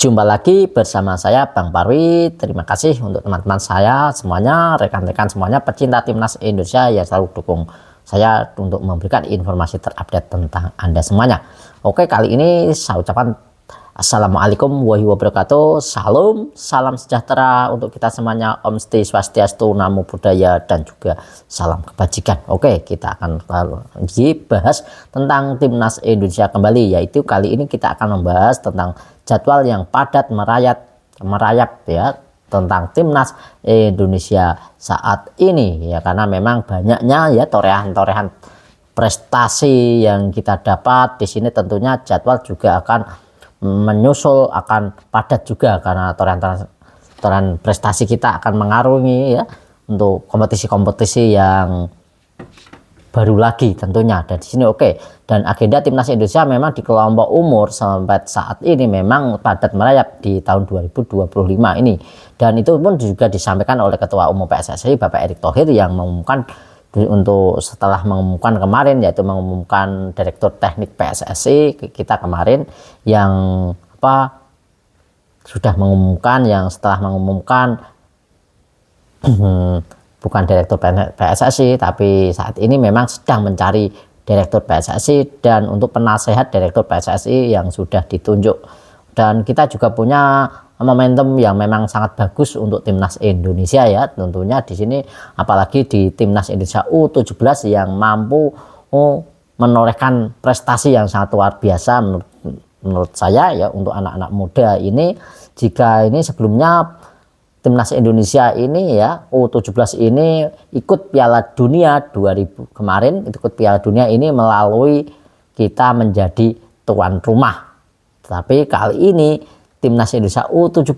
Jumpa lagi bersama saya Bang Parwi. Terima kasih untuk teman-teman saya semuanya, rekan-rekan semuanya, pecinta timnas Indonesia yang selalu dukung saya untuk memberikan informasi terupdate tentang Anda semuanya. Oke, kali ini saya ucapkan Assalamualaikum warahmatullahi wabarakatuh. Salam sejahtera untuk kita semuanya. Om Swastiastu, Namo Buddhaya, dan juga salam kebajikan. Oke, kita akan lagi bahas tentang timnas Indonesia kembali, yaitu kali ini kita akan membahas tentang jadwal yang padat merayap ya tentang timnas Indonesia saat ini ya, karena memang banyaknya ya torehan-torehan prestasi yang kita dapat di sini. Tentunya jadwal juga akan menyusul, akan padat juga karena torehan prestasi kita akan mengarungi ya untuk kompetisi-kompetisi yang baru lagi tentunya. Dan di sini dan agenda timnas Indonesia memang di kelompok umur sampai saat ini memang padat merayap di tahun 2025 ini, dan itu pun juga disampaikan oleh Ketua Umum PSSI Bapak Erick Thohir yang mengumumkan untuk setelah mengumumkan kemarin, yaitu mengumumkan Direktur Teknik PSSI kita kemarin yang sudah mengumumkan, yang setelah mengumumkan bukan Direktur PSSI, tapi saat ini memang sedang mencari Direktur PSSI dan untuk penasehat Direktur PSSI yang sudah ditunjuk. Dan kita juga punya momentum yang memang sangat bagus untuk timnas Indonesia ya, tentunya di sini apalagi di timnas Indonesia U17 yang mampu menorehkan prestasi yang sangat luar biasa menurut saya ya untuk anak-anak muda ini. Jika ini sebelumnya timnas Indonesia ini ya U17 ini ikut Piala Dunia 2000 kemarin, ikut Piala Dunia ini melalui kita menjadi tuan rumah. Tapi kali ini timnas Indonesia U17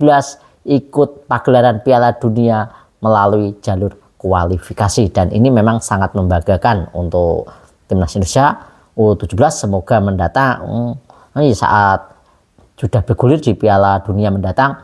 ikut pagelaran Piala Dunia melalui jalur kualifikasi, dan ini memang sangat membanggakan untuk timnas Indonesia U17. Semoga mendatang saat sudah bergulir di Piala Dunia mendatang,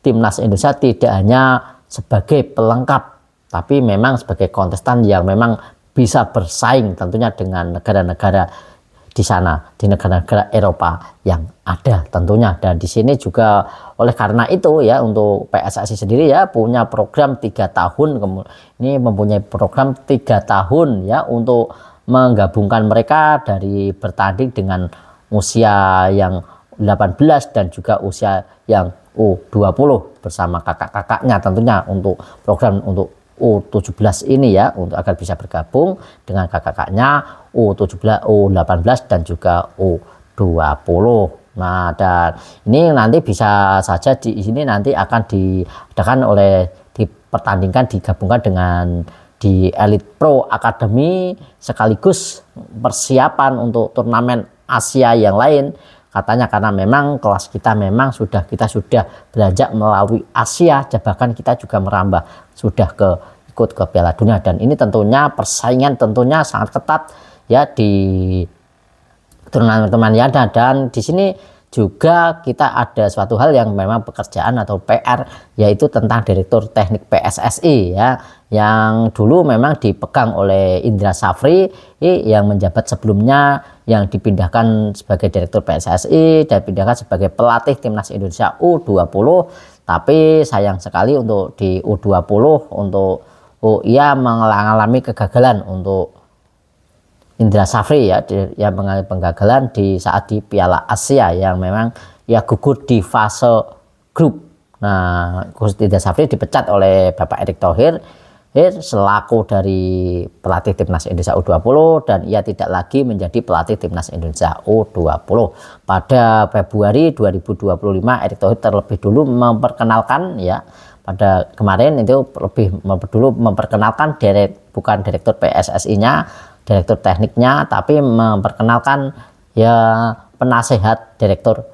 timnas Indonesia tidak hanya sebagai pelengkap tapi memang sebagai kontestan yang memang bisa bersaing tentunya dengan negara-negara di sana, di negara-negara Eropa yang ada tentunya. Dan di sini juga oleh karena itu ya untuk PSSI sendiri ya punya program 3 tahun, ini mempunyai program 3 tahun ya untuk menggabungkan mereka dari bertanding dengan usia yang 18 dan juga usia yang U20 bersama kakak-kakaknya tentunya, untuk program untuk U17 ini ya, untuk agar bisa bergabung dengan kakak-kakaknya U17, U18 dan juga U20. Nah, dan ini nanti bisa saja di sini nanti akan diadakan dipertandingkan, digabungkan dengan di Elite Pro Academy sekaligus persiapan untuk turnamen Asia yang lain. Katanya karena memang kelas kita memang kita sudah beranjak melalui Asia, bahkan kita juga merambah sudah ikut ke Piala Dunia, dan ini tentunya persaingan tentunya sangat ketat ya di turnamen ya. Dan di sini juga kita ada suatu hal yang memang pekerjaan atau PR, yaitu tentang Direktur Teknik PSSI ya, yang dulu memang dipegang oleh Indra Safri yang menjabat sebelumnya, yang dipindahkan sebagai Direktur PSSI dan dipindahkan sebagai pelatih timnas Indonesia U20. Tapi sayang sekali untuk di U20 untuk ia mengalami kegagalan untuk Indra Safri ya, yang mengalami penggagalan di saat di Piala Asia yang memang ya gugur di fase grup. Nah, Indra Safri dipecat oleh Bapak Erick Thohir selaku dari pelatih timnas Indonesia U20, dan ia tidak lagi menjadi pelatih timnas Indonesia U20. Pada Februari 2025 Erick Thohir terlebih dulu memperkenalkan ya, pada kemarin itu lebih dulu memperkenalkan bukan direktur PSSI-nya, direktur tekniknya, tapi memperkenalkan ya penasehat direktur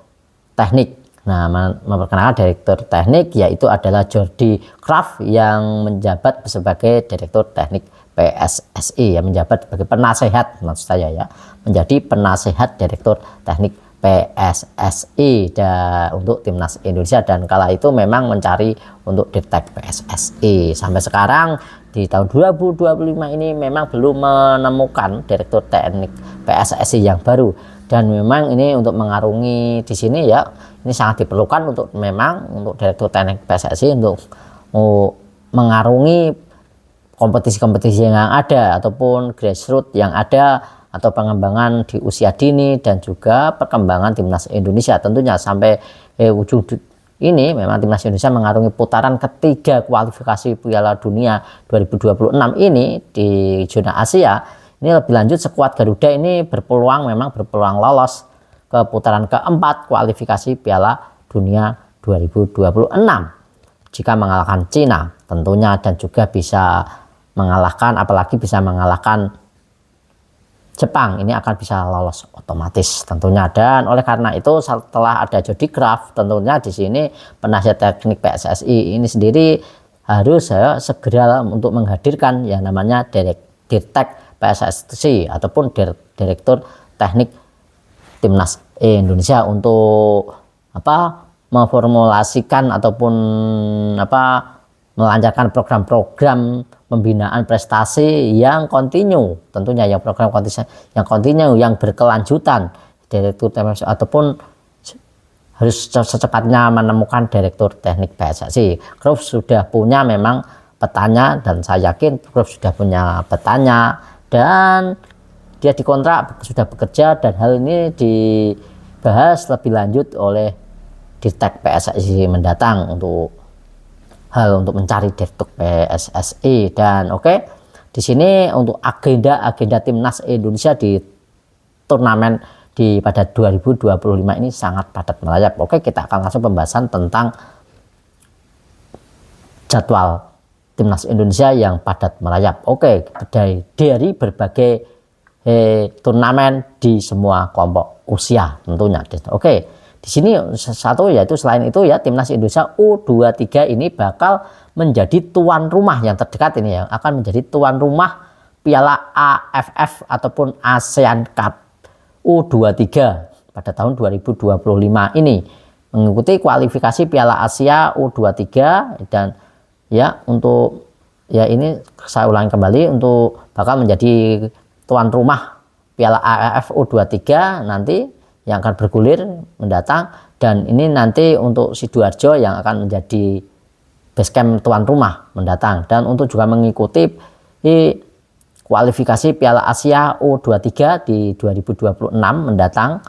teknik. Nah, memperkenalkan direktur teknik yaitu adalah Jordi Kraft yang menjabat sebagai direktur teknik PSSI ya, menjabat sebagai penasehat, maksud saya ya, menjadi penasehat direktur teknik PSSI untuk timnas Indonesia, dan kala itu memang mencari untuk Dirtek PSSI. Sampai sekarang di tahun 2025 ini memang belum menemukan Direktur Teknik PSSI yang baru. dan memang ini untuk mengarungi di sini ya, ini sangat diperlukan untuk memang untuk Direktur Teknik PSSI untuk mengarungi kompetisi-kompetisi yang ada ataupun grassroots yang ada atau pengembangan di usia dini dan juga perkembangan timnas Indonesia tentunya sampai ujung ini. Memang timnas Indonesia mengarungi putaran ketiga kualifikasi Piala Dunia 2026 ini di zona Asia. Ini lebih lanjut, skuad Garuda ini memang berpeluang lolos ke putaran keempat kualifikasi Piala Dunia 2026 jika mengalahkan Cina tentunya, dan juga bisa mengalahkan, apalagi bisa mengalahkan Jepang, ini akan bisa lolos otomatis tentunya. Dan oleh karena itu setelah ada Jody Craft tentunya di sini penasihat teknik PSSI ini sendiri harus segera untuk menghadirkan yang namanya Dirtek PSSI ataupun Direktur Teknik Timnas Indonesia untuk memformulasikan ataupun melancarkan program-program pembinaan prestasi yang kontinu tentunya, yang program yang kontinu yang berkelanjutan. Direktur Teknik ataupun harus secepatnya menemukan Direktur Teknik PSSI. Klub sudah punya memang petanya, dan saya yakin klub sudah punya petanya dan dia dikontrak sudah bekerja, dan hal ini dibahas lebih lanjut oleh Dirtek PSSI mendatang untuk mencari Direktur PSSI. Dan di sini untuk agenda timnas Indonesia di turnamen pada 2025 ini sangat padat merayap. Kita akan langsung pembahasan tentang jadwal timnas Indonesia yang padat merayap. Dari berbagai turnamen di semua kelompok usia tentunya. Di sini satu yaitu selain itu ya, timnas Indonesia U23 ini bakal menjadi tuan rumah yang terdekat ini ya, akan menjadi tuan rumah Piala AFF ataupun ASEAN Cup U23 pada tahun 2025 ini, mengikuti kualifikasi Piala Asia U23. Dan ya untuk ya ini saya ulangi kembali, untuk bakal menjadi tuan rumah Piala AFF U23 nanti yang akan bergulir mendatang. Dan ini nanti untuk Sidoarjo yang akan menjadi basecamp tuan rumah mendatang. Dan untuk juga mengikuti kualifikasi Piala Asia U23 di 2026 mendatang,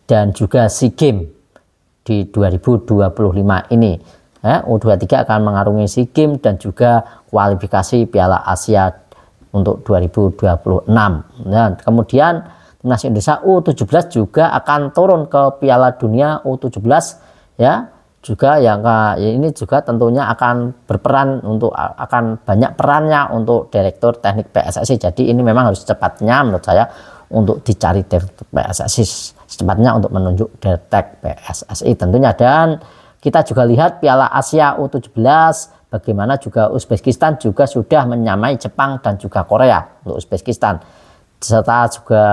dan juga SEA Games di 2025 ini. U23 akan mengarungi SEA Games dan juga kualifikasi Piala Asia untuk 2026. Dan kemudian timnas Indonesia U17 juga akan turun ke Piala Dunia U17 ya, juga yang ini juga tentunya akan berperan akan banyak perannya untuk Direktur Teknik PSSI. Jadi ini memang harus secepatnya menurut saya untuk dicari Direktur PSSI secepatnya untuk menunjuk Dirtek PSSI tentunya. Dan kita juga lihat Piala Asia U17 bagaimana juga Uzbekistan juga sudah menyamai Jepang dan juga Korea untuk Uzbekistan, serta juga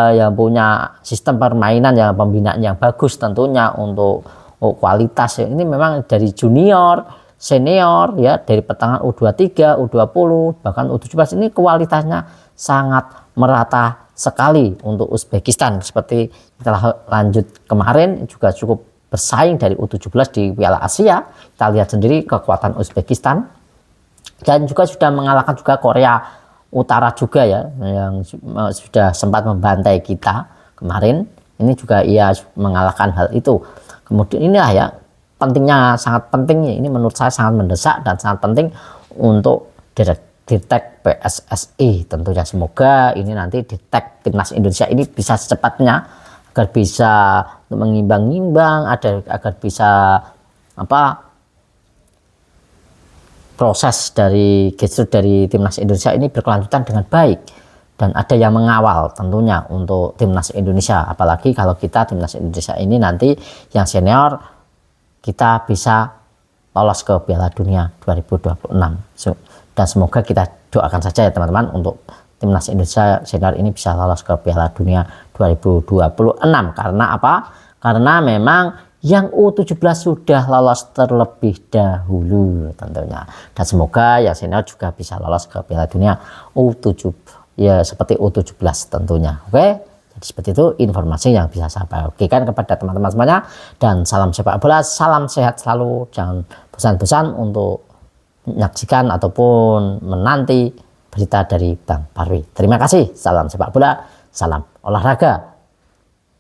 yang punya sistem permainan yang pembinaan yang bagus tentunya untuk kualitas. Ini memang dari junior, senior ya, dari pertengahan U23, U20 bahkan U17 ini kualitasnya sangat merata sekali untuk Uzbekistan. Seperti kita lanjut kemarin juga cukup bersaing dari U17 di Piala Asia. Kita lihat sendiri kekuatan Uzbekistan, dan juga sudah mengalahkan juga Korea Utara juga ya, yang sudah sempat membantai kita kemarin. Ini juga ia mengalahkan hal itu. Kemudian inilah ya pentingnya, sangat penting ini menurut saya sangat mendesak dan sangat penting untuk Dirtek PSSI tentunya. Semoga ini nanti Dirtek Timnas Indonesia ini bisa secepatnya agar bisa mengimbang-imbang, agar bisa proses dari gestur dari timnas Indonesia ini berkelanjutan dengan baik, dan ada yang mengawal tentunya untuk timnas Indonesia. Apalagi kalau kita timnas Indonesia ini nanti yang senior kita bisa lolos ke Piala Dunia 2026. Dan semoga kita doakan saja ya teman-teman untuk timnas Indonesia senior ini bisa lolos ke Piala Dunia 2026. Karena apa? Karena memang yang U17 sudah lolos terlebih dahulu tentunya, dan semoga yang senior juga bisa lolos ke Piala Dunia U7 ya, seperti U17 tentunya. Jadi seperti itu informasi yang bisa saya bagikan kepada teman-teman semuanya, dan salam sepak bola, salam sehat selalu. Jangan bosan-bosan untuk menyaksikan ataupun menanti berita dari Bang Parwi. Terima kasih. Salam sepak bola, salam olahraga,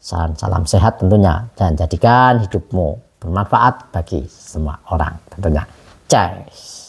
salam sehat tentunya, dan jadikan hidupmu bermanfaat bagi semua orang tentunya. Cheers.